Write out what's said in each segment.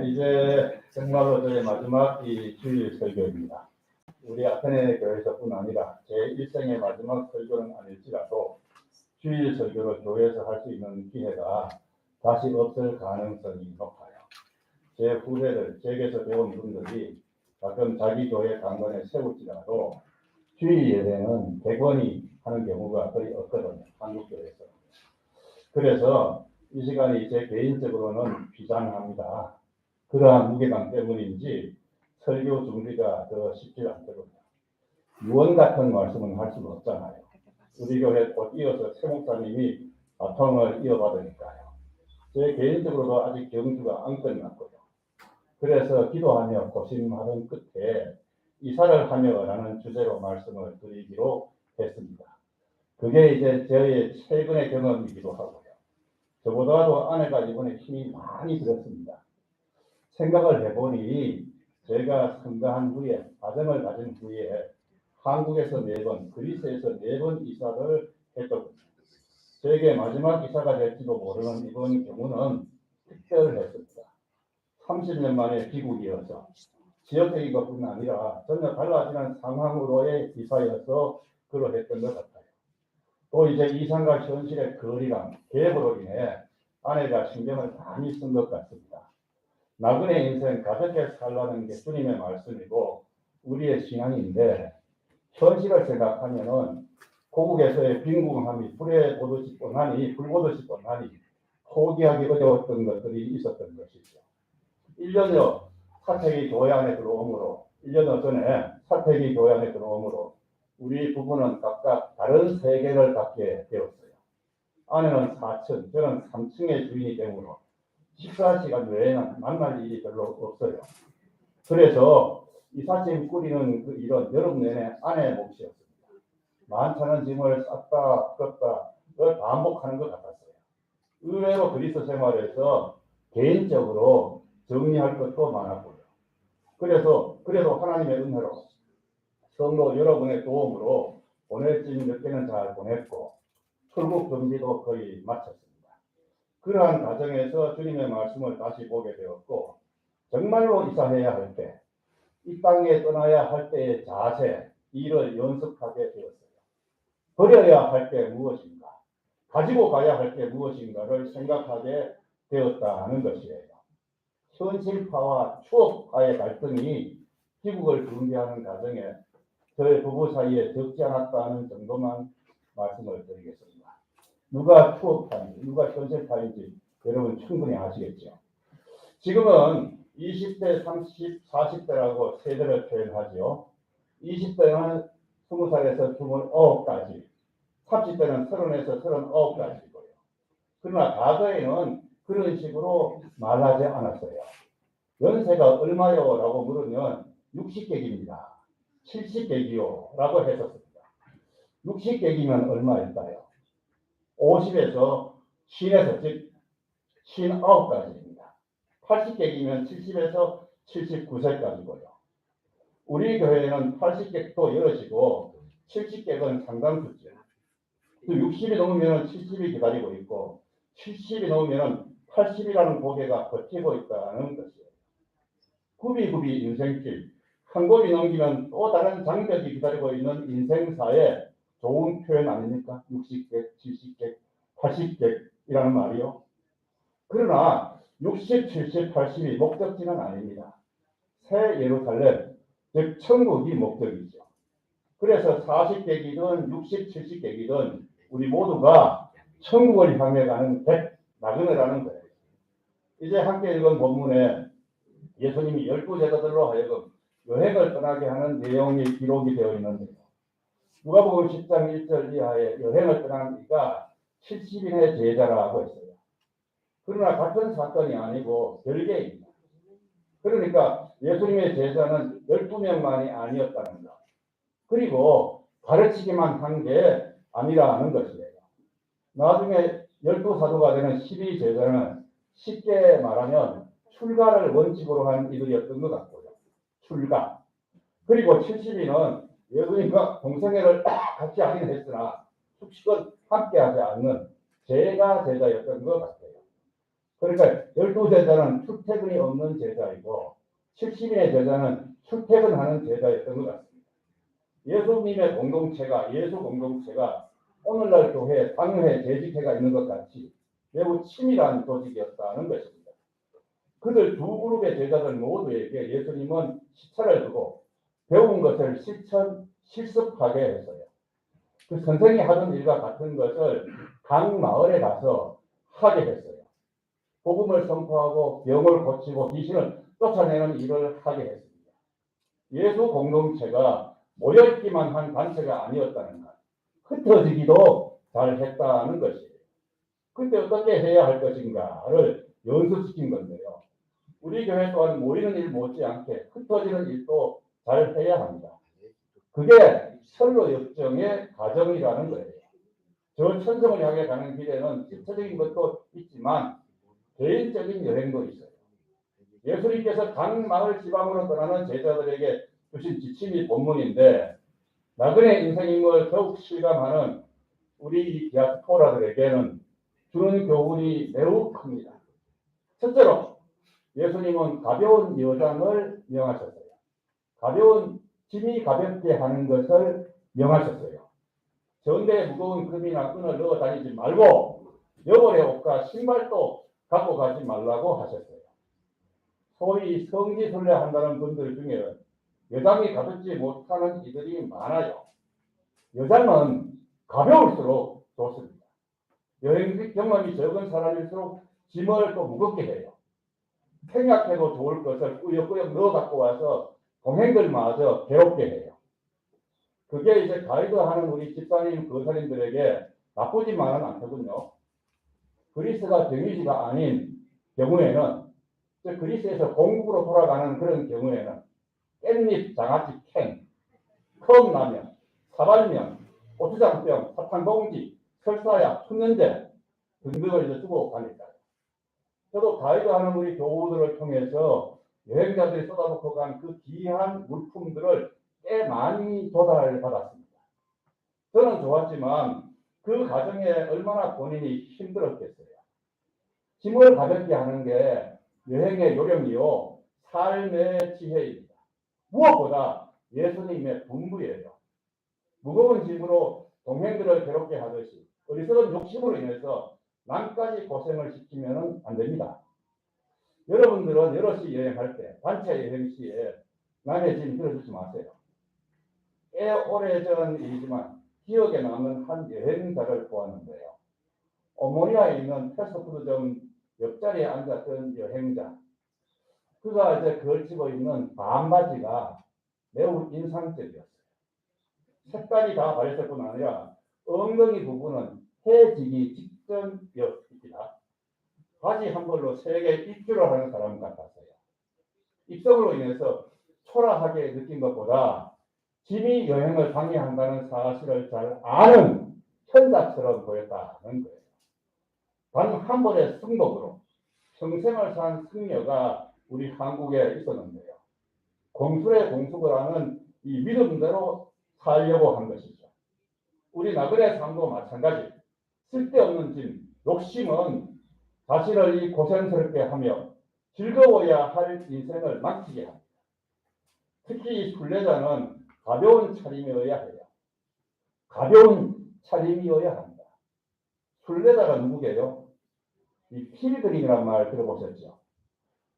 이제 정말로 저의 마지막 이 주일 설교입니다. 우리 아테네 교회에서뿐 아니라 제 일생의 마지막 설교는 아닐지라도 주일 설교를 교회에서 할 수 있는 기회가 다시 없을 가능성이 높아요. 제 후배들, 제게서 배운 분들이 가끔 자기 교회 당번에 세울지라도 주일 예배는 100원이 하는 경우가 거의 없거든요. 한국 교회에서. 그래서 이 시간이 제 개인적으로는 비장합니다. 그러한 무게감 때문인지 설교 준비가 더 쉽지 않더군요. 유언 같은 말씀은 할 수는 없잖아요. 우리 교회 곧 이어서 새 목사님이 바통을 이어받으니까요. 제 개인적으로도 아직 경주가 안 끝났고요. 그래서 기도하며 고심하던 끝에 이사를 하며라는 주제로 말씀을 드리기로 했습니다. 그게 이제 저의 최근의 경험이기도 하고요. 저보다도 아내가 이번에 힘이 많이 들었습니다. 생각을 해보니 제가 성가한 후에, 가정을 가진 후에 한국에서 4번, 그리스에서 4번 이사를 했더군요. 저에게 마지막 이사가 될지도 모르는 이번 경우는 특별했습니다. 30년 만에 귀국이어서 지역적인 것뿐 아니라 전혀 달라지는 상황으로의 이사여서 그러했던 것 같아요. 또 이제 이상과 현실의 거리감, 갭으로 인해 아내가 신경을 많이 쓴 것 같습니다. 나그네 인생 가볍게 살라는 게 주님의 말씀이고 우리의 신앙인데 현실을 생각하면은 고국에서의 빈궁함이 불에 보듯이 뻔하니 불보듯이 뻔하니 포기하기 어려웠던 것들이 있었던 것이죠. 1년여 사택이 교회 안에 들어오므로 1년여 전에 사택이 교회 안에 들어오므로 우리 부부는 각각 다른 세계를 갖게 되었어요. 아내는 4층, 저는 3층의 주인이 되므로 식사 시간 외에는 만날 일이 별로 없어요. 그래서 이삿짐 꾸리는 그 일은 여름 내내 아내의 몫이었습니다. 많다는 짐을 쌌다 껐다를 반복하는 것 같았어요. 의외로 그리스 생활에서 개인적으로 정리할 것도 많았고요. 그래도 하나님의 은혜로 성도 여러분의 도움으로 보낼 짐 몇 개는 잘 보냈고 출국 준비도 거의 마쳤습니다. 그러한 과정에서 주님의 말씀을 다시 보게 되었고 정말로 이사해야 할 때, 이 땅에 떠나야 할 때의 자세, 이를 연습하게 되었어요. 버려야 할 게 무엇인가, 가지고 가야 할 게 무엇인가를 생각하게 되었다는 것이에요. 현실파와 추억파의 갈등이 귀국을 준비하는 과정에 저희 부부 사이에 적지 않았다는 정도만 말씀을 드리겠습니다. 누가 추억파인지, 누가 현실파인지 여러분 충분히 아시겠죠. 지금은 20대, 30, 40대라고 세대를 표현하죠. 20대는 20살에서 29까지, 30대는 30에서 39까지고요. 그러나 과거에는 그런 식으로 말하지 않았어요. 연세가 얼마요? 라고 물으면 60객입니다. 70객이요? 라고 했었습니다. 60객이면 얼마일까요? 50에서 50에서 즉 59까지입니다. 80객이면 70에서 79세까지고요. 우리 교회는 80객도 여럿이고 70객은 상당수죠. 60이 넘으면 70이 기다리고 있고 70이 넘으면 80이라는 고개가 버티고 있다는 것이에요. 굽이굽이 인생길, 한 곱이 넘기면 또 다른 장벽이 기다리고 있는 인생사의 좋은 표현 아닙니까? 60객, 70객, 80객이라는 말이요. 그러나 60, 70, 80이 목적지는 아닙니다. 새 예루살렘, 즉 천국이 목적이죠. 그래서 40객이든 60, 70객이든 우리 모두가 천국을 향해 가는 나그네라는 거예요. 이제 함께 읽은 본문에 예수님이 12제자들로 하여금 여행을 떠나게 하는 내용이 기록이 되어 있는데요. 누가복음 10장 1절 이하에 여행을 떠난 이가 70인의 제자라고 했어요. 그러나 같은 사건이 아니고 별개입니다. 그러니까 예수님의 제자는 12명만이 아니었다는 것. 그리고 가르치기만 한 게 아니라는 것이에요. 나중에 12사도가 되는 12제자는 쉽게 말하면 출가를 원칙으로 하는 이들이었던 것 같고요. 출가. 그리고 70인은 예수님과 동성애를 같이 하긴 했으나 숙식은 함께 하지 않는 제자였던 것 같아요. 그러니까 12제자는 출퇴근이 없는 제자이고 70인의 제자는 출퇴근하는 제자였던 것 같습니다. 예수님의 공동체가 예수 공동체가 오늘날 교회 당회 재직회가 있는 것 같이 매우 치밀한 조직이었다는 것입니다. 그들 두 그룹의 제자들 모두에게 예수님은 시차를 두고 배운 것을 실습하게 했어요. 그 선생이 하던 일과 같은 것을 각 마을에 가서 하게 했어요. 복음을 선포하고 병을 고치고 귀신을 쫓아내는 일을 하게 했습니다. 예수 공동체가 모여있기만 한 단체가 아니었다는 것, 흩어지기도 잘했다는 것이에요. 그때 어떻게 해야 할 것인가를 연습시킨 건데요. 우리 교회 또한 모이는 일 못지않게 흩어지는 일도 잘 해야 합니다. 그게 선로 역정의 과정이라는 거예요. 저 천성을 향해 가는 길에는 지체적인 것도 있지만 개인적인 여행도 있어요. 예수님께서 각 마을 지방으로 떠나는 제자들에게 주신 지침이 본문인데 나그네 인생임을 더욱 실감하는 우리 디아스포라들에게는 주는 교훈이 매우 큽니다. 첫째로 예수님은 가벼운 여장을 명하셨어요. 가벼운 짐이 가볍게 하는 것을 명하셨어요. 전대에 무거운 금이나 끈을 넣어 다니지 말고 여벌의 옷과 신발도 갖고 가지 말라고 하셨어요. 소위 성지순례 한다는 분들 중에 여장이 가볍지 못하는 이들이 많아요. 여장은 가벼울수록 좋습니다. 여행 경험이 적은 사람일수록 짐을 또 무겁게 해요. 생각해도 좋을 것을 꾸역꾸역 넣어 갖고 와서 동행들마저 괴롭게 해요. 그게 이제 가이드하는 우리 집사님, 거사님들에게 나쁘지만은 않거든요. 그리스가 정의지가 아닌 경우에는 그리스에서 공국으로 돌아가는 그런 경우에는 깻잎, 장아찌, 캔, 컵라면, 사발면, 고추장병, 사탕봉지, 설사약, 훈연제 등등을 이제 주고 가니까요. 저도 가이드하는 우리 교우들을 통해서 여행자들이 쏟아붓고 간 그 귀한 물품들을 꽤 많이 조달을 받았습니다. 저는 좋았지만 그 과정에 얼마나 본인이 힘들었겠어요. 짐을 가볍게 하는 게 여행의 요령이요, 삶의 지혜입니다. 무엇보다 예수님의 분부예요. 무거운 짐으로 동행들을 괴롭게 하듯이 어리석은 욕심으로 인해서 남까지 고생을 시키면 안 됩니다. 여러분들은 여럿이 여행할 때, 단체 여행 시에 남의 짐 들어주지 마세요. 꽤 오래전 일이지만 기억에 남는 한 여행사를 보았는데요. 오모니아에 있는 패스트푸드점 옆자리에 앉았던 여행자. 그가 이제 걸치고 있는 반바지가 매우 인상적이었어요. 색깔이 다 밝았을 뿐 아니라 엉덩이 부분은 해지기 직전이었습니다. 바지 한 벌로 세계 입주를 하는 사람 같았어요. 입성으로 인해서 초라하게 느낀 것보다 짐이 여행을 방해한다는 사실을 잘 아는 현자처럼 보였다는 거예요. 단 한 번의 승복으로 평생을 산 승려가 우리 한국에 있었는데요. 공술의 공숙을 하는 이 믿음대로 살려고 한 것이죠. 우리 나그네 삶도 마찬가지. 쓸데없는 짐, 욕심은 자신을 이 고생스럽게 하며 즐거워야 할 인생을 망치게 합니다. 특히 이 순례자는 가벼운 차림이어야 해요. 가벼운 차림이어야 합니다. 순례자가 누구게요? 이 필그림이란 말 들어보셨죠?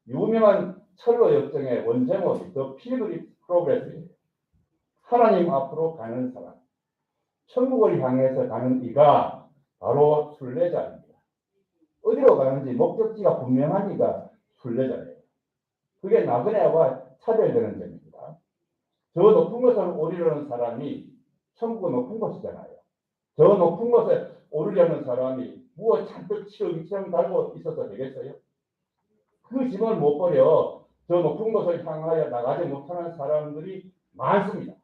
유명한 철로 역정의 원제목이 더 필그림 프로그레스예요. 하나님 앞으로 가는 사람, 천국을 향해서 가는 이가 바로 순례자입니다. 어디로 가는지 목적지가 분명한 이가 순례자예요. 그게 나그네와 차별되는 점입니다. 저 높은 곳을 오르려는 사람이 천국은 높은 곳이잖아요. 저 높은 곳에 오르려는 사람이 무엇 잔뜩 치렁치렁 달고 있어서 되겠어요? 그 짐을 못 버려 저 높은 곳을 향하여 나가지 못하는 사람들이 많습니다.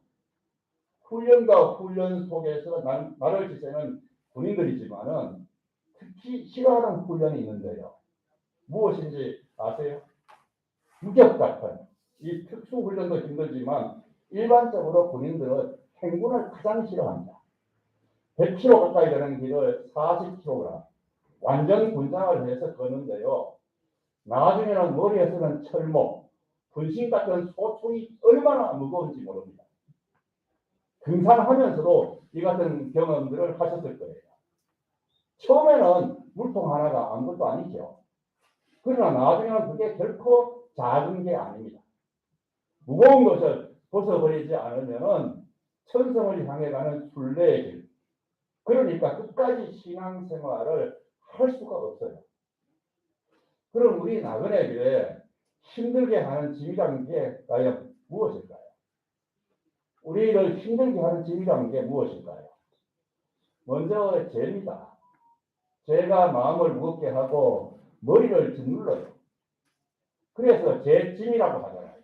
훈련과 훈련 속에서 나를 지새는 군인들이지만은 특히 싫어하는 훈련이 있는데요. 무엇인지 아세요? 유격 같은 이 특수 훈련도 힘들지만 일반적으로 군인들은 행군을 가장 싫어합니다. 100km 가까이 되는 길을 40km, 완전 분장을 해서 거는데요. 나중에는 머리에서는 철모, 분신 같은 소총이 얼마나 무거운지 모릅니다. 등산하면서도 이 같은 경험들을 하셨을 거예요. 처음에는 물통 하나가 아무것도 아니죠. 그러나 나중에는 그게 결코 작은 게 아닙니다. 무거운 것을 벗어버리지 않으면 천성을 향해 가는 순례의 길, 그러니까 끝까지 신앙생활을 할 수가 없어요. 그럼 우리 나그네 길에 힘들게 하는 짐이라는 게 과연 무엇일까요? 우리를 힘들게 하는 짐이라는 게 무엇일까요? 먼저 죄입니다. 죄가 마음을 무겁게 하고 머리를 짓눌러요. 그래서 죄짐이라고 하잖아요.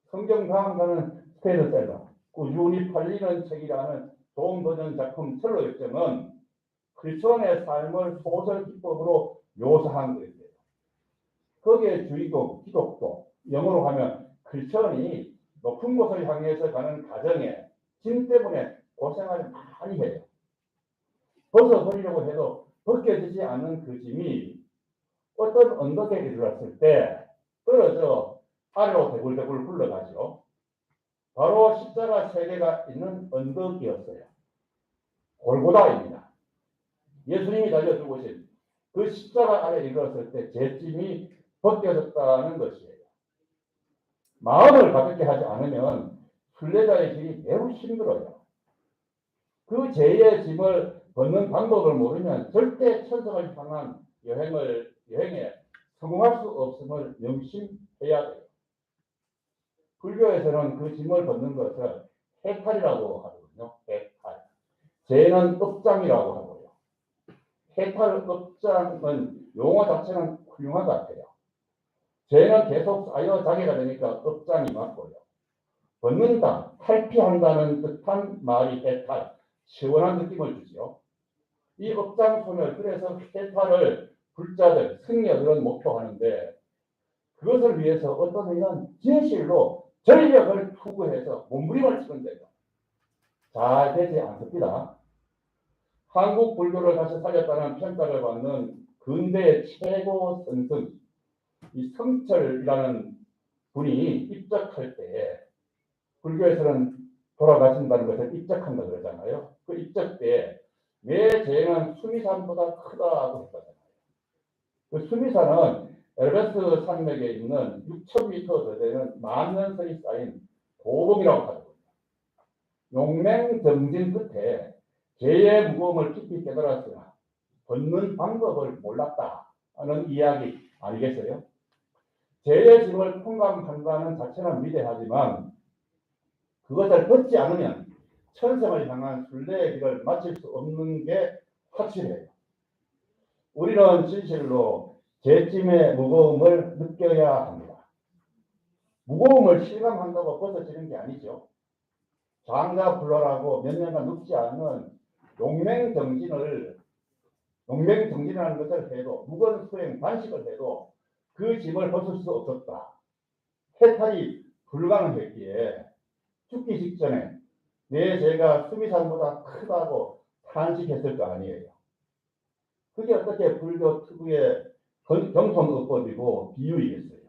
성경 다음가는 스테인셀러, 꾸준히 팔리는 책이라는 좋은 버전 작품 철로 역정은 크리스천의 삶을 소설 기법으로 묘사한 것이에요. 거기에 주의도, 기독도, 영어로 하면 크리스천이 높은 곳을 향해서 가는 과정에 짐 때문에 고생을 많이 해요. 벗어버리려고 해도 벗겨지지 않는 그 짐이 어떤 언덕에 이르렀을 때 떨어져 아래로 대굴대굴 굴러가죠. 바로 십자가 세 개가 있는 언덕이었어요. 골고다입니다. 예수님이 달려 죽으신 그 십자가 아래 이르렀을 때 제 짐이 벗겨졌다는 것이에요. 마음을 가볍게 하지 않으면 순례자의 길이 매우 힘들어요. 그 죄의 짐을 벗는 방법을 모르면 절대 천성을 향한 여행에 성공할 수 없음을 명심해야 돼요. 불교에서는 그 짐을 벗는 것을 해탈이라고 하거든요. 해탈. 죄는 업장이라고 하고요. 해탈 업장은 용어 자체는 훌륭한 것 같아요. 죄는 계속 쌓여 자기가 되니까 업장이 맞고요. 벗는다, 탈피한다는 듯한 말이 해탈, 시원한 느낌을 주죠. 이 업장 소멸, 그래서 해탈을 불자들, 승려들은 목표하는데 그것을 위해서 어떤 이는 진실로 전력을 투구해서 몸부림을 치는데요. 잘 되지 않습니다. 한국 불교를 다시 살렸다는 평가를 받는 근대의 최고 선승, 이 성철이라는 분이 입적할 때 불교에서는 돌아가신다는 것을 입적한다 그러잖아요. 그 입적 때 내 죄는 수미산보다 크다고 했잖아요. 그 수미산은 에베레스트 산맥에 있는 6,000m 더 되는 만년설이 쌓인 고봉이라고 하거든요. 용맹정진 끝에 죄의 무거움을 깊이 깨달았으나 벗는 방법을 몰랐다 하는 이야기 아니겠어요? 죄의 짐을 통감한다는 자체는 위대하지만 그것을 벗지 않으면 천성을 향한 순례의 길을 마칠 수 없는 게 확실해요. 우리는 진실로 죄짐의 무거움을 느껴야 합니다. 무거움을 실감한다고 벗어지는 게 아니죠. 장가불러라고 몇 년간 눕지 않는 용맹정진이라는 것을 해도, 무거운 수행 단식을 해도 그 짐을 벗을 수 없었다. 해탈이 불가능했기에 죽기 직전에 내 죄가 수미산보다 크다고 탄식했을 거 아니에요. 그게 어떻게 불교 특유의 경손의법이고 비유이겠어요.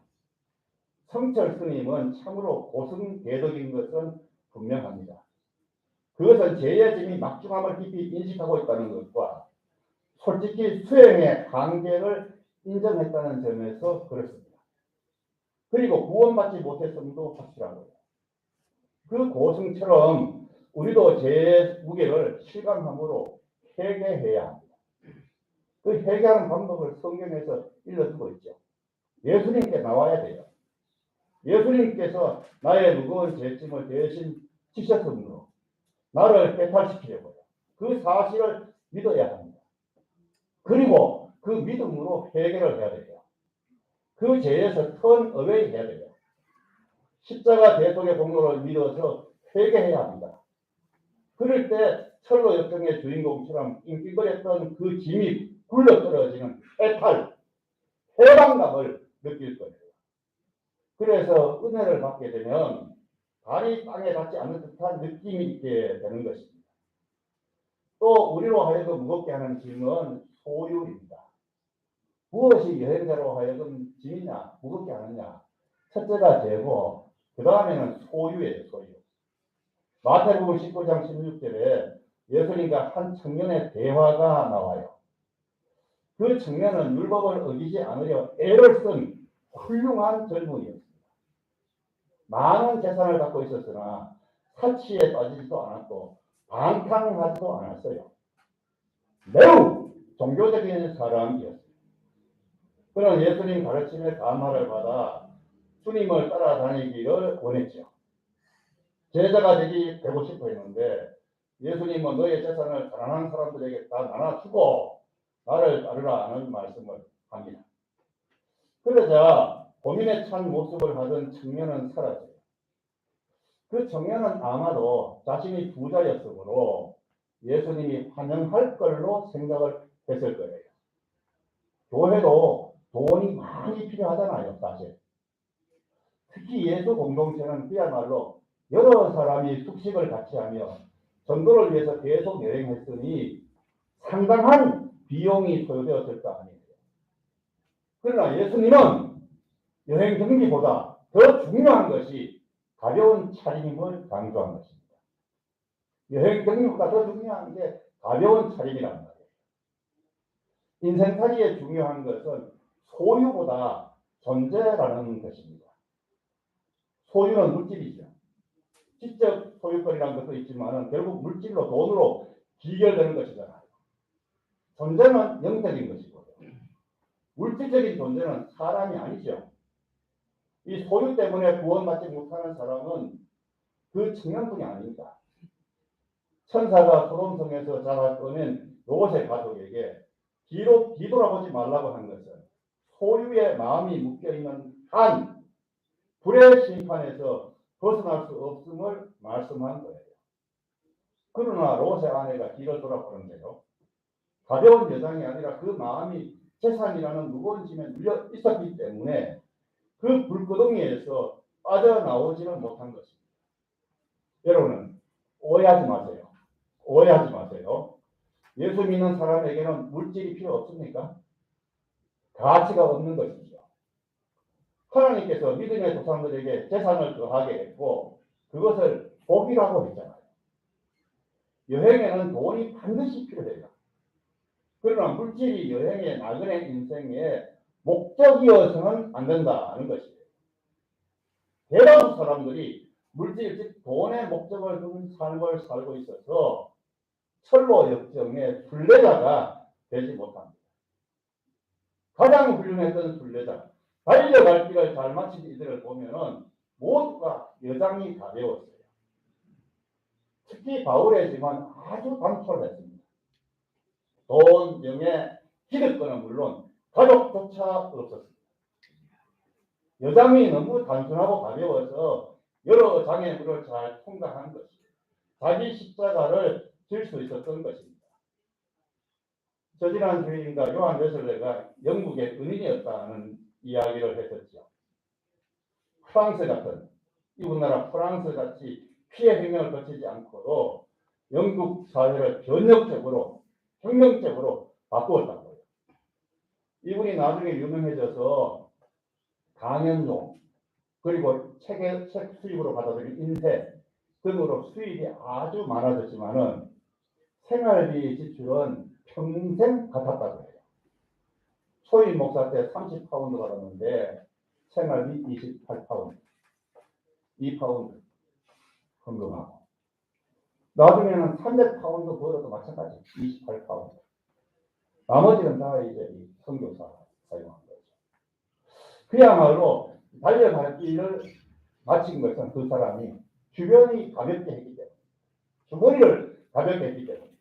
성철 스님은 참으로 고승계덕인 것은 분명합니다. 그것은 죄의 짐이 막중함을 깊이 인식하고 있다는 것과 솔직히 수행의 한계를 인정했다는 점에서 그렇습니다. 그리고 구원받지 못했음도 확실하고요. 그 고승처럼 우리도 죄의 무게를 실감함으로 회개해야 합니다. 그 회개하는 방법을 성경에서 일러주고 있죠. 예수님께 나와야 돼요. 예수님께서 나의 무거운 죄짐을 대신 지셨으므로 나를 해탈시키려고요. 그 사실을 믿어야 합니다. 그리고 그 믿음으로 회개를 해야 돼요. 그 죄에서 턴어웨이 해야 돼요. 십자가 대속의 공로를 믿어서 회개해야 합니다. 그럴 때 철로 역정의 주인공처럼 낑낑거렸던 그 짐이 굴러떨어지는 해탈, 해방감을 느낄 거예요. 그래서 은혜를 받게 되면 발이 땅에 닿지 않는 듯한 느낌이 있게 되는 것입니다. 또 우리로 하여금 무겁게 하는 짐은 소유입니다. 무엇이 여행자로 하여금 짐이냐, 무겁게 하느냐. 첫째가 재고, 그 다음에는 소유예요, 소유. 마태복음 19장 16절에 예수님과 한 청년의 대화가 나와요. 그 청년은 율법을 어기지 않으려 애를 쓴 훌륭한 젊은이였습니다. 많은 재산을 갖고 있었으나 사치에 빠지지도 않았고 방탕하지도 않았어요. 매우 종교적인 사람이었어요. 그는 예수님 가르침에 감화를 받아 주님을 따라다니기를 원했죠. 제자가 되고 싶어 했는데 예수님은 너의 재산을 가난한 사람들에게 다 나눠주고 나를 따르라 하는 말씀을 합니다. 그러자 고민에 찬 모습을 하던 청년은 사라져요. 그 청년은 아마도 자신이 부자였으므로 예수님이 환영할 걸로 생각을 했을 거예요. 교회도 돈이 많이 필요하잖아요, 사실. 특히 예수 공동체는 그야말로 여러 사람이 숙식을 같이 하며 전도를 위해서 계속 여행했으니 상당한 비용이 소요되었을 거 아니에요. 그러나 예수님은 여행 경비보다 더 중요한 것이 가벼운 차림임을 강조한 것입니다. 여행 경비보다 더 중요한 게 가벼운 차림이란 말이에요. 인생살이에 중요한 것은 소유보다 존재라는 것입니다. 소유는 물질이죠. 지적 소유권이라는 것도 있지만 결국 물질로 돈으로 기결되는 것이잖아요. 존재는 영적인 것이고요. 물질적인 존재는 사람이 아니죠. 이 소유 때문에 구원받지 못하는 사람은 그 청년뿐이 아닙니다. 천사가 소돔성에서 잡아 꺼낸 롯의 가족에게 뒤돌아보지 말라고 한 것은 소유의 마음이 묶여있는 한 불의 심판에서 벗어날 수 없음을 말씀한 거예요. 그러나 롯의 아내가 뒤를 돌아보는데요. 가벼운 여장이 아니라 그 마음이 재산이라는 무거운 짐에 눌려 있었기 때문에 그 불구덩이에서 빠져나오지는 못한 것입니다. 여러분은 오해하지 마세요. 오해하지 마세요. 예수 믿는 사람에게는 물질이 필요 없습니까? 가치가 없는 것이죠. 하나님께서 믿음의 조상들에게 재산을 더하게 했고 그것을 복이라고 했잖아요. 여행에는 돈이 반드시 필요해요. 그러나 물질이 여행의 나그네 인생의 목적이어서는 안 된다는 것이에요. 대다수 사람들이 물질, 즉 돈의 목적을 둔 삶을 살고 있어서 철로 역정의 순례자가 되지 못합니다. 가장 훌륭했던 순례자, 달려갈 길을 잘 마친 이들을 보면은 모두가 여장이 가벼웠어요. 특히 바울의 짐은 아주 단촐했습니다. 돈, 명예, 기득권은 물론 가족조차 없었습니다. 여장이 너무 단순하고 가벼워서 여러 장애물을 잘 통과한 것이에요. 자기 십자가를 질 수 있었던 것입니다. 저지난 주일인가 요한 웨슬레가 영국의 은인이었다는 이야기를 했었죠. 프랑스 같은 이웃나라 프랑스 같이 피해 혁명을 거치지 않고도 영국 사회를 변혁적으로 혁명적으로 바꾸었다고요. 이분이 나중에 유명해져서 강연용 그리고 책 수입으로 받아들인 인쇄 등으로 수입이 아주 많아졌지만은 생활비 지출은 평생 같았다고 해요. 초임 목사 때 30파운드 받았는데 생활비 28파운드, 2파운드 헌금하고 나중에는 300파운드 벌어도 마찬가지 28파운드. 나머지는 다 이제 선교사 사용한 거죠. 그야말로 달려갈 길을 마친 것은 그 사람이 주변이 가볍게 했기 때문에 주머니를 가볍게 했기 때문입니다.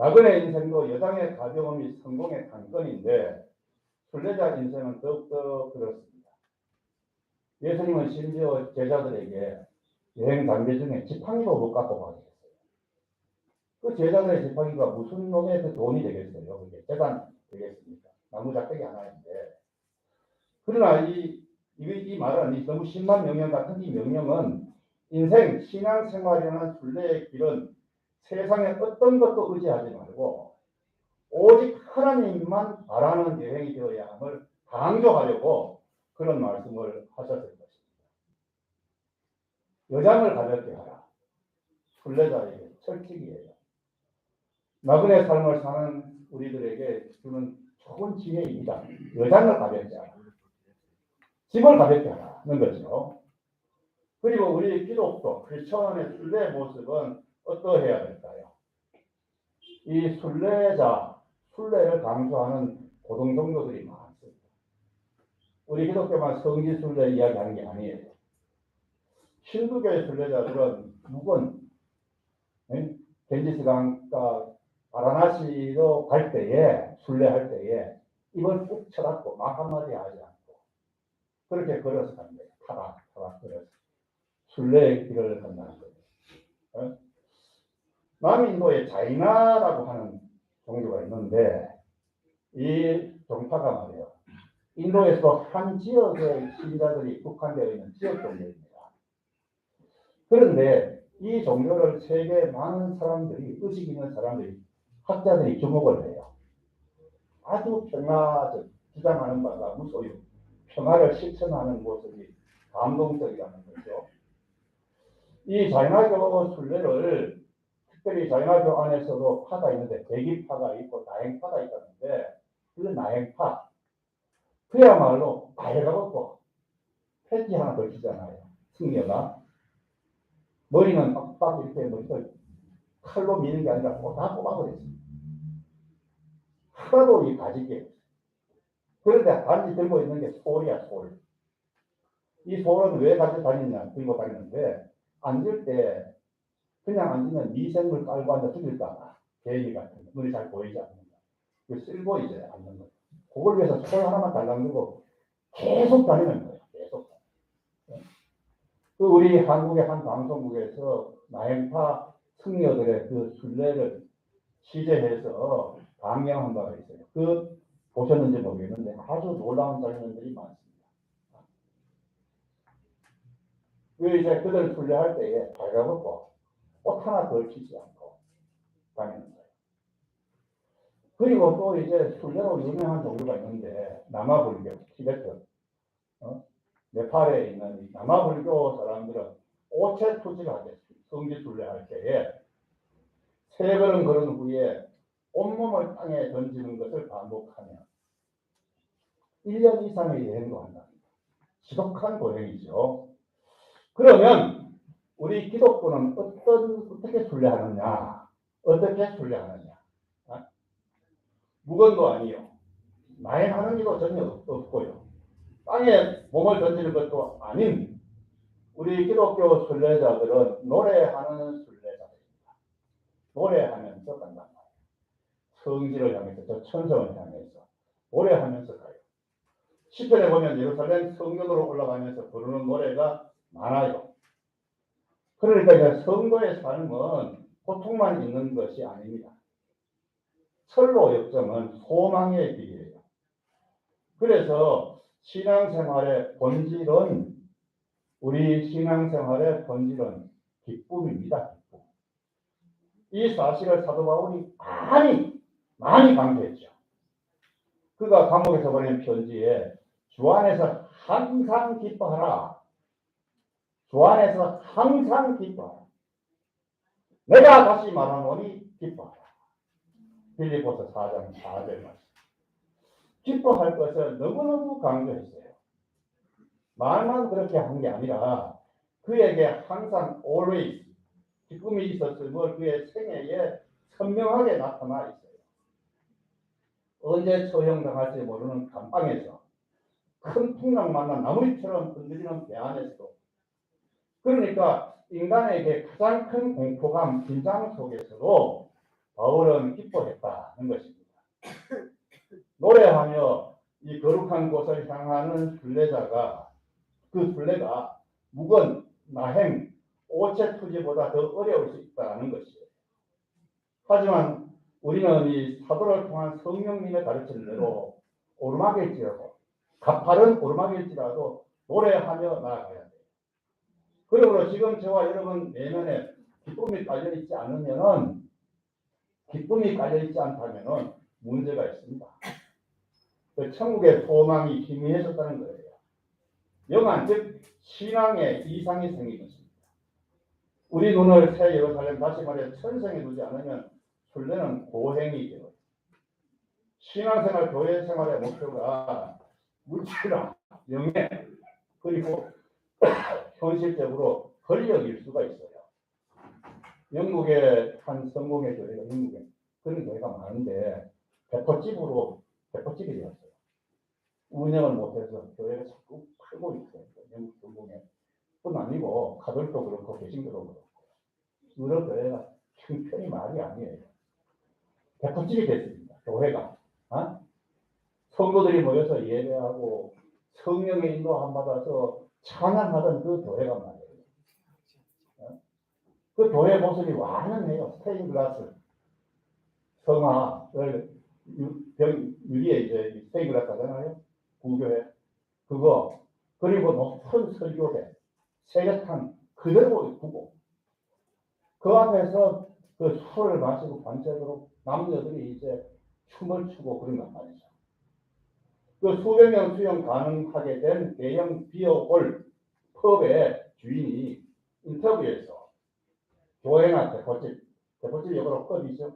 나그네 인생도 여장의 가벼움이 성공의 관건인데 순례자 인생은 더욱더 그렇습니다. 예수님은 심지어 제자들에게 여행 단계 중에 지팡이도 못 갖고 가게 했어요. 그 제자들의 지팡이가 무슨 놈의 그 돈이 되겠어요? 그게 재산 되겠습니까? 나무 작대기 하나인데. 그러나 이 말은 너무 심한 명령 같은 이 명령은 인생, 신앙생활이라는 순례의 길은 세상에 어떤 것도 의지하지 말고 오직 하나님만 바라는 여행이 되어야 함을 강조하려고 그런 말씀을 하셨을 것입니다. 여장을 가볍게 하라. 순례자에게 철칙이에요. 나그네 삶을 사는 우리들에게 주는 좋은 지혜입니다. 여장을 가볍게 하라. 짐을 가볍게 하라는 거죠. 그리고 우리 기독교 크리스천의 순례 모습은 어떠해야 될까요? 이 순례를 강조하는 고등 종교들이 많습니다. 우리 기독교만 성지 순례 이야기하는 게 아니에요. 힌두교의 순례자들은 묵은 겐지스 강가 바라나시로 갈 때에 순례할 때에 입을 꾹 쳐닫고 말 한마디 하지 않고 그렇게 걸어서 갑니다. 타락 걸어서 순례의 길을 건너는 거예요. 남인도에 자이나라고 하는 종교가 있는데 이 종파가 말이에요. 인도에서 한 지역의 신자들이 국한되어 있는 지역 종교입니다. 그런데 이 종교를 세계 많은 사람들이, 의식 있는 사람들이, 학자들이 주목을 해요. 아주 주장하는 바가 무소유, 평화를 실천하는 모습이 감동적이라는 거죠. 이 자이나교 순례를 특별히 자이나교 안에서도 파가 있는데 대기파가 있고 나행파가 있다는데 그 나행파 그야말로 밝아갖고 패티 하나 걸치잖아요. 승려가 머리는 빡빡 이렇게 머리를 칼로 미는 게 아니라 다 뽑아버렸습니다. 하나도 이 가지게 없어요. 그런데 단지 들고 있는 게 솔이야, 솔. 이 솔은 왜 가지고 들고 다니는데 앉을 때 그냥 앉으면 미생물 깔고 앉아 죽일까봐 개인이 같은 거 눈이 잘 보이지 않는다. 그 쓸고 이제 앉는 거예요. 그걸 위해서 솔 하나만 달랑 들고 계속 다니는 거예요. 계속. 그 우리 한국의 한 방송국에서 나행파 승려들의 그 순례를 취재해서 방영한 바가 있어요. 그 보셨는지 모르겠는데 아주 놀라운 장면들이 많습니다. 그 이제 그들 순례할 때에 발가벗고 옷 하나 걸치지 않고 다니는 거예요. 그리고 또 이제 순례로 유명한 종교가 있는데 남아불교, 티베트, 네팔에 있는 남아불교 사람들은 오체 투지를 하겠습니다. 성지 순례할 때에 세 걸음 걸은 후에 온몸을 땅에 던지는 것을 반복하면 1년 이상의 여행도 한답니다. 지독한 고행이죠. 그러면 우리 기독교는 어떻게 순례하느냐? 어떻게 순례하느냐? 무건도 아니요. 나행하는 일도 전혀 없고요. 땅에 몸을 던지는 것도 아닌 우리 기독교 순례자들은 노래하는 순례자들입니다. 노래하면서 간단 말이에요. 성지를 향해서, 저 천성을 향해서 노래하면서 가요. 시편에 보면 예루살렘 성전으로 올라가면서 부르는 노래가 많아요. 그러니까 이제 성도의 삶은 고통만 있는 것이 아닙니다. 철로 역정은 소망의 길이에요. 그래서 신앙생활의 본질은 우리 신앙생활의 본질은 기쁨입니다. 기쁨. 이 사실을 사도 바울이 많이 강조했죠. 그가 감옥에서 보낸 편지에 주 안에서 항상 기뻐하라. 주 안에서 항상 기뻐하라. 내가 다시 말하노니 기뻐하라. 빌립보서 4장 4절 말씀. 기뻐할 것을 너무너무 강조했어요. 말만 그렇게 한 게 아니라 그에게 항상 always 기쁨이 있었음을 그의 생애에 선명하게 나타나 있어요. 언제 처형당할지 모르는 감방에서 큰 풍랑 만난 나무리처럼 흔들리는 배 안에서도 그러니까 인간에게 가장 큰 공포감, 긴장 속에서도 바울은 기뻐했다는 것입니다. 노래하며 이 거룩한 곳을 향하는 순례자가 그 순례가 묵은 나행, 오체 투지보다 더 어려울 수 있다는 것이에요. 하지만 우리는 이 사도를 통한 성령님의 가르침대로 오르막일지라도 가파른 오르막일지라도 노래하며 나아가야 돼요. 그러므로 지금 저와 여러분 내면에 기쁨이 깔려있지 않다면은 문제가 있습니다. 그 천국의 소망이 희미해졌다는 거예요. 영안 즉 신앙에 이상이 생긴 것입니다. 우리 눈을 새 예루살렘 다시 말해 천성에 두지 않으면 순례는 고행이 되어요. 신앙생활 교회 생활의 목표가 물질이나 명예 그리고 현실적으로 권력일 수가 있어요. 영국의 한 성공의 교회가 영국에 그런 교회가 많은데 대포집이 되었어요. 운영을 못해서 교회가 자꾸 팔고 있어요. 영국 성공에 뿐 아니고 가톨릭도 그렇고 개신교도 그렇고 유럽 교회가 형편이 말이 아니에요. 대포집이 됐습니다. 교회가 성도들이 모여서 예배하고 성령의 인도함 받아서 찬양하던 그 교회가 말이에요. 그 교회 모습이 완연해요. 스테인 글라스 성화를 유리에 이제 스테인 글라스 하잖아요. 구교회 그거 그리고 높은 설교대 세계탄 그대로 두고 그 앞에서 그 술을 마시고 밤새도록 남녀들이 이제 춤을 추고 그런단 말이죠. 그 수백 명 수용 가능하게 된 대형 비어홀 펍의 주인이 인터뷰에서 교회나 대포집 역으로 펍이죠.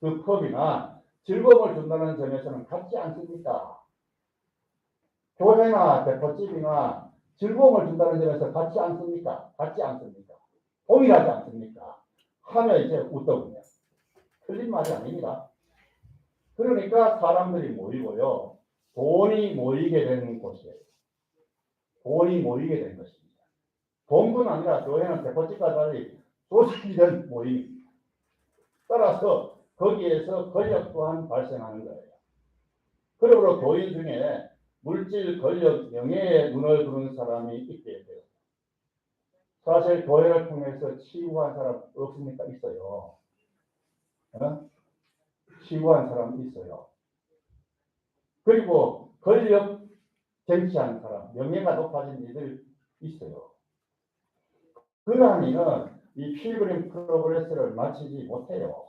그 펍이나 즐거움을 준다는 점에서는 같지 않습니까? 교회나 대포집이나 즐거움을 준다는 점에서 같지 않습니까? 같지 않습니까? 동일하지 않습니까? 하면 이제 웃더군요. 틀린 말이 아닙니다. 그러니까 사람들이 모이고요. 돈이 모이게 되는 곳이에요. 돈이 모이게 된 것입니다. 돈뿐 아니라 교회는 대포집과 달리 조직된 모임입니다. 따라서 거기에서 권력 또한 발생하는 거예요. 그러므로 교인 중에 물질, 권력, 명예에 눈을 두는 사람이 있게 돼요. 사실 교회를 통해서 치유한 사람 없습니까? 있어요. 치유한 사람 있어요. 그리고 권력 쟁취한 사람, 명예가 높아진 이들 있어요. 그러한 이는 이 필그림 프로그레스를 마치지 못해요.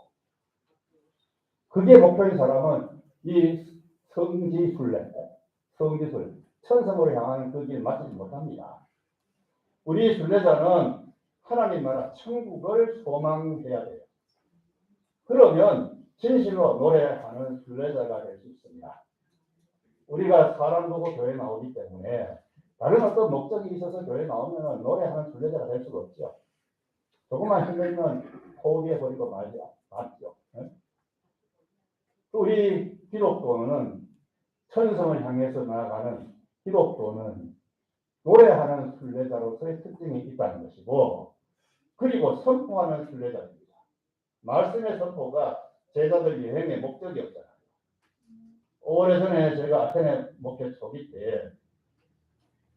그게 목표인 사람은 이 성지순례, 천성으로 향하는 그 길을 마치지 못합니다. 우리 순례자는 하나님 나라 천국을 소망해야 돼요. 그러면 진실로 노래하는 순례자가 될 수 있습니다. 우리가 사람 보고 교회 나오기 때문에 다른 어떤 목적이 있어서 교회 나오면 노래하는 순례자가 될 수가 없죠. 조금만 힘들면 포기해버리고 말죠. 우리 기독교는 천성을 향해서 나아가는 기독교는 노래하는 순례자로서의 특징이 있다는 것이고 그리고 선포하는 순례자입니다. 말씀의 선포가 제자들 여행의 목적이었잖아요. 오래전에 제가 아테네 목회 초기 때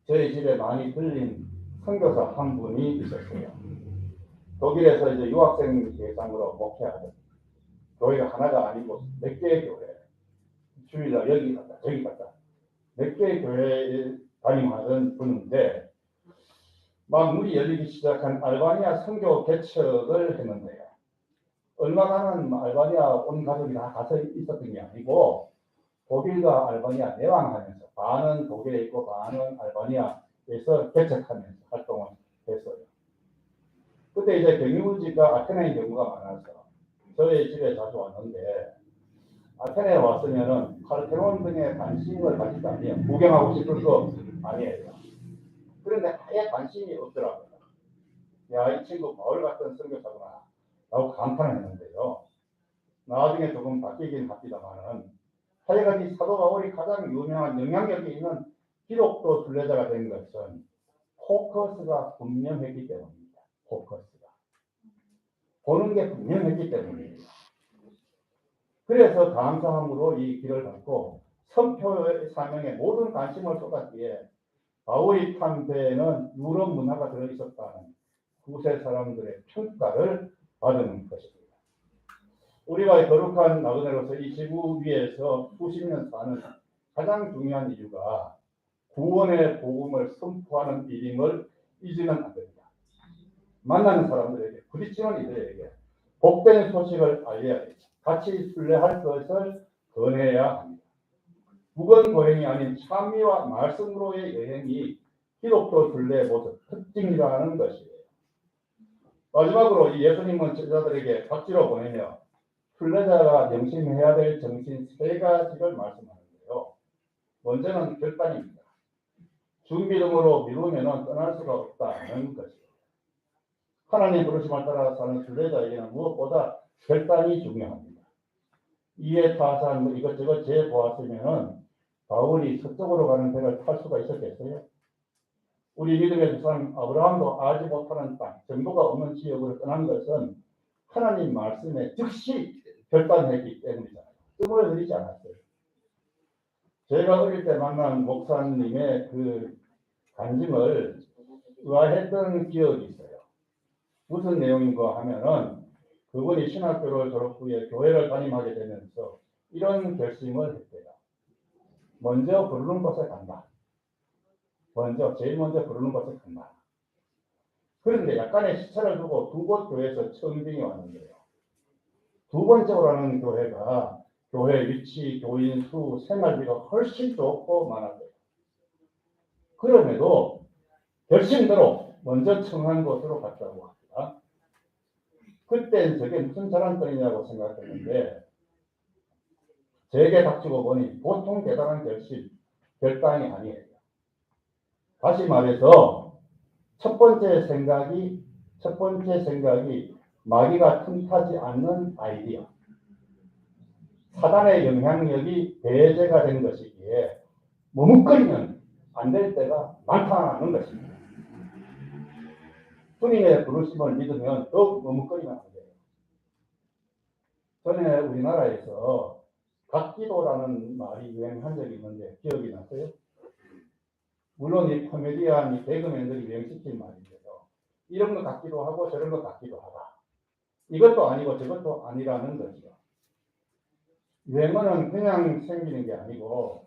저희 집에 많이 들린 선교사 한 분이 있었어요. 독일에서 이제 유학생 대상으로 목회하던 교회가 하나가 아니고 몇 개의 교회 주일날 여기 갔다 저기 갔다 몇 개의 교회에 담임하던 분인데 막 문이 열리기 시작한 알바니아 선교 개척을 했는데요. 얼마간은 알바니아 온 가족이 다 가서 있었던 게 아니고 독일과 알바니아 내왕하면서 반은 독일에 있고 반은 알바니아에서 개척하면서 활동을 했어요. 그때 이제 경유지가 아테네인 경우가 많아서 저희 집에 자주 왔는데 아테네에 왔으면은 파르테논 등에 관심을 가지지 않아요. 구경하고 싶을 거 아니에요. 그런데 아예 관심이 없더라고요. 야, 이 친구 바울 같은 선교사구나 라고 감탄을 했는데요. 나중에 조금 바뀌긴 합니다만은 하여간 이 사도 바울이 가장 유명한 영향력이 있는 기독교 순례자가 된 것은 포커스가 분명했기 때문입니다. 포커스가. 보는 게 분명했기 때문이에요. 그래서 감사함으로 이 길을 갖고 선표의 사명에 모든 관심을 쏟았기에 바울이 탄 배에는 유럽 문화가 들어있었다는 구세 사람들의 평가를 받은 것입니다. 우리가 거룩한 나그네로서 이 지구 위에서 수십 년 사는 가장 중요한 이유가 구원의 복음을 선포하는 일임을 잊으면 안 됩니다. 만나는 사람들에게, 부딪히는 이들에게 복된 소식을 알려야 됩니다. 같이 순례할 것을 건해야 합니다. 무건고행이 아닌 참미와 말씀으로의 여행이 기독교 순례의 모습 특징이라는 것이에요. 마지막으로 이 예수님은 제자들에게 박지로 보내며 순례자가 명심해야 될 정신 세 가지를 말씀하는데요. 먼저는 결단입니다. 준비등으로 미루면 떠날 수가 없다는 것이에요. 하나님 부르심을 따라 사는 순례자에게는 무엇보다 결단이 중요합니다. 이에 타산 이것저것 재보았으면 바울이 서쪽으로 가는 배를 탈 수가 있었겠어요? 우리 믿음의 조상 아브라함도 알지 못하는 땅, 정보가 없는 지역으로 떠난 것은 하나님 말씀에 즉시 결단했기 때문이잖아요. 뜸을 들이지 않았어요. 제가 어릴 때 만난 목사님의 그 간증을 의아했던 기억이 있어요. 무슨 내용인가 하면은 그분이 신학교를 졸업 후에 교회를 담임하게 되면서 이런 결심을 했대요. 먼저 부르는 곳에 간다. 제일 먼저 부르는 곳에 간다. 그런데 약간의 시차를 두고 두 곳 교회에서 청빙이 왔는데요. 두 번째로 하는 교회가 교회 위치, 교인 수, 생활비가 훨씬 좋고 많았대요. 그럼에도 결심대로 먼저 청한 곳으로 갔다고 합니다. 그땐 저게 무슨 자랑거리냐고 생각했는데 제게 닥치고 보니 보통 대단한 결단이 아니에요. 다시 말해서 첫 번째 생각이 마귀가 틈타지 않는 아이디어. 사단의 영향력이 배제가 된 것이기에 머뭇거리면 안 될 때가 많다는 것입니다. 주님의 부르심을 믿으면 더욱 머뭇거리면 안 돼요. 전에 우리나라에서 각기도라는 말이 유행한 적이 있는데 기억이 나세요? 물론 이 코미디언, 이 개그맨들이 유행시킨 말인데요. 이런 것 같기도 하고 저런 것 같기도 하다. 이것도 아니고 저것도 아니라는 거죠. 유행어는 그냥 생기는 게 아니고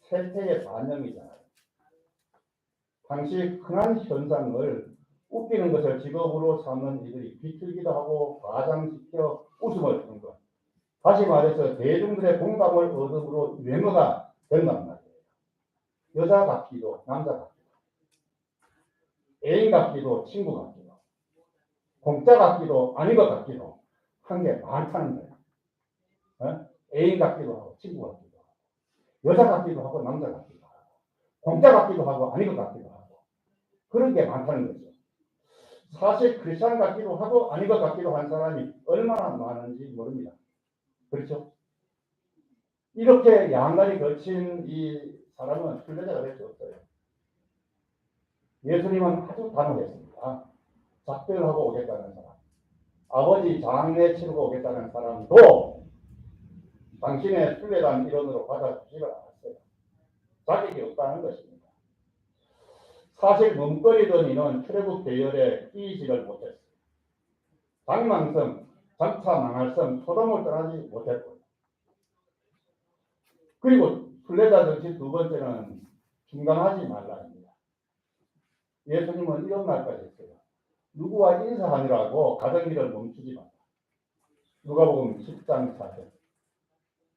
세태의 반영이잖아요. 당시 흔한 현상을 웃기는 것을 직업으로 삼는 이들이 비틀기도 하고 과장시켜 웃음을 주는 것. 다시 말해서 대중들의 공감을 얻음으로 유행어가 된단 말이에요. 여자 같기도 남자 같기도 애인 같기도 친구 같기도 공짜 같기도 아닌 것 같기도 한 게 많다는 거예요. 애인 같기도 하고 친구 같기도 하고 여자 같기도 하고 남자 같기도 하고 공짜 같기도 하고 아닌 것 같기도 하고 그런 게 많다는 거죠. 사실 크리스찬 같기도 하고 아닌 것 같기도 한 사람이 얼마나 많은지 모릅니다. 그렇죠? 이렇게 양날이 걸친 이 사람은 순례자가 될 수 없어요. 예수님은 아주 단호했습니다. 작별하고 오겠다는 사람, 아버지 장례 치르고 오겠다는 사람도 당신의 순례단 일원으로 받아주지를 않았어요. 자격이 없다는 것입니다. 사실 멈거리던 이는 출애굽 대열에 끼이지를 못했어요. 장망성, 장차 망할 성, 소돔을 떠나지 못했고요. 그리고 순례자 정치 두 번째는 중단하지 말라입니다. 예수님은 이런 말까지 했어요. 누구와 인사하느라고 가던 길을 멈추지 마라. 누가복음 10장 4절.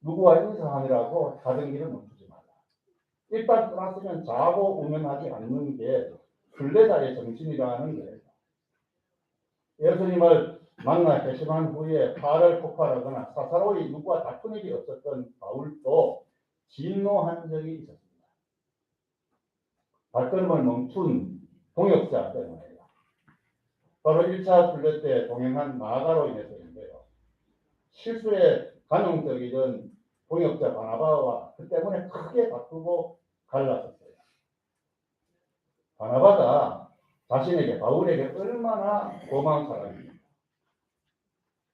누구와 인사하느라고 가던 길을 멈추지 마라. 일단 떠났으면 자고 운행하지 않는 게 순례자의 정신이라는 거예요. 예수님을 만나 결심한 후에 화를 폭발하거나 사사로이 누구와 다툰 일이 없었던 바울도 진노한 적이 있었습니다. 발걸음을 멈춘 동역자 때문에요. 바로 1차 순례 때 동행한 마가로 인해서인데요. 실수에 간용적이던 동역자 바나바와 그 때문에 크게 다투고 갈라섰어요. 바나바가 자신에게 바울에게 얼마나 고마운 사람입니다.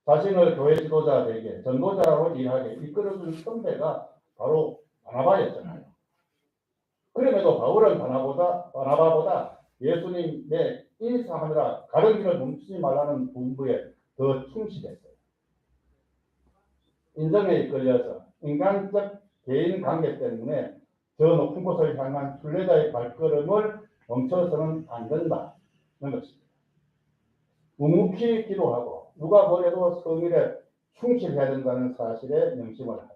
자신을 교회 지도자에게 전도자로 일하게 이끌어준 선배가 바로 바나바였잖아요. 그럼에도 바울은 바나바보다 예수님의 인사하느라 가는 길을 멈추지 말라는 분부에 더 충실했어요. 인정에 이끌려서 인간적 개인 관계 때문에 저 높은 곳을 향한 순례자의 발걸음을 멈춰서는 안 된다는 것입니다. 묵묵히 기도하고 누가 보내도 성일에 충실해야 된다는 사실에 명심을 하세요.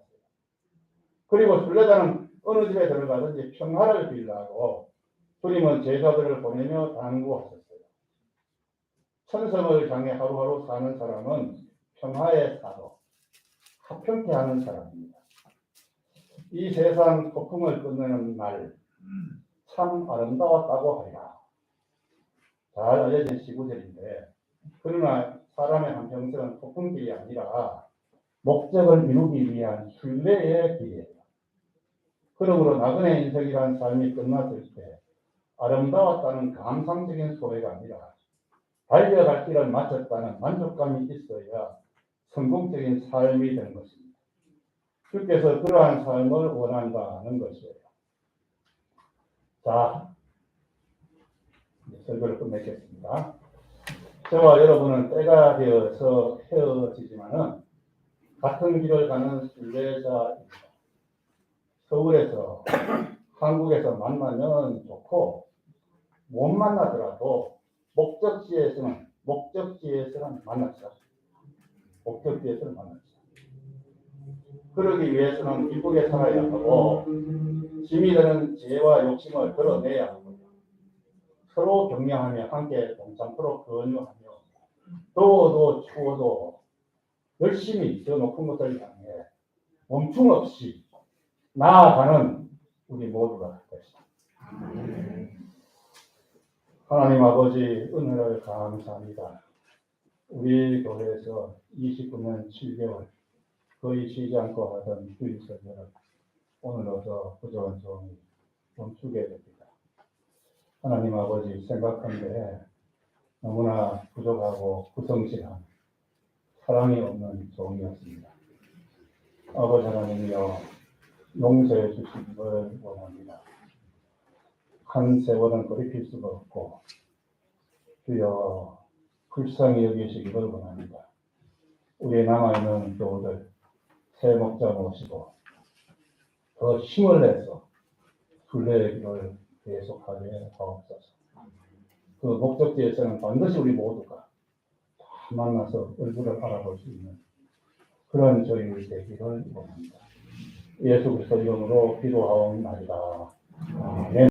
그리고 순례자는 어느 집에 들어가든지 평화를 빌라고 주님은 제자들을 보내며 당부하셨어요. 천성을 향해 하루하루 사는 사람은 평화의 사도, 화평케 하는 사람입니다. 이 세상 폭풍을 끝내는 날 참 아름다웠다고 하리라. 잘 알려진 시구절인데, 그러나 사람의 한평생은 폭풍길이 아니라 목적을 이루기 위한 순례의 길이에요. 그러므로 나그네 인생이란 삶이 끝났을 때 아름다웠다는 감상적인 소회가 아니라 달려갈 길을 마쳤다는 만족감이 있어야 성공적인 삶이 되는 것입니다. 주께서 그러한 삶을 원한다는 것이에요. 자, 설교를 끝맺겠습니다. 저와 여러분은 때가 되어서 헤어지지만은 같은 길을 가는 순례자입니다. 서울에서 한국에서 만나면 좋고 못 만나더라도 목적지에서는 만나자. 목적지에서는 만나자. 그러기 위해서는 기쁘게 살아야 하고 짐이 되는 죄와 욕심을 드러내야 합니다. 서로 격려하며 함께 동참토록 권유하며 더워도 추워도 열심히 저 높은 것을 향해 멈춤 없이 나아가는 우리 모두가 되시다. 하나님 아버지 은혜를 감사합니다. 우리 교회에서 29년 7개월 거의 쉬지 않고 하던 주일 설교를 오늘 어서 부족한 종이 멈추게 됩니다. 하나님 아버지 생각한데 너무나 부족하고 구성실한 사랑이 없는 종이었습니다. 아버지 하나님이여 용서해 주시기를 원합니다. 한 세월은 돌이킬 수가 없고 주여 불쌍히 여기시기를 원합니다. 우리의 남아있는 교우들 새 목자 모시고 더 힘을 내서 순례의 길을 계속하게 하옵소서. 그 목적지에서는 반드시 우리 모두가 다 만나서 얼굴을 알아볼 수 있는 그런 저희 되기를 원합니다. 예수 그리스도 이름으로 기도하옵나이다. 아멘.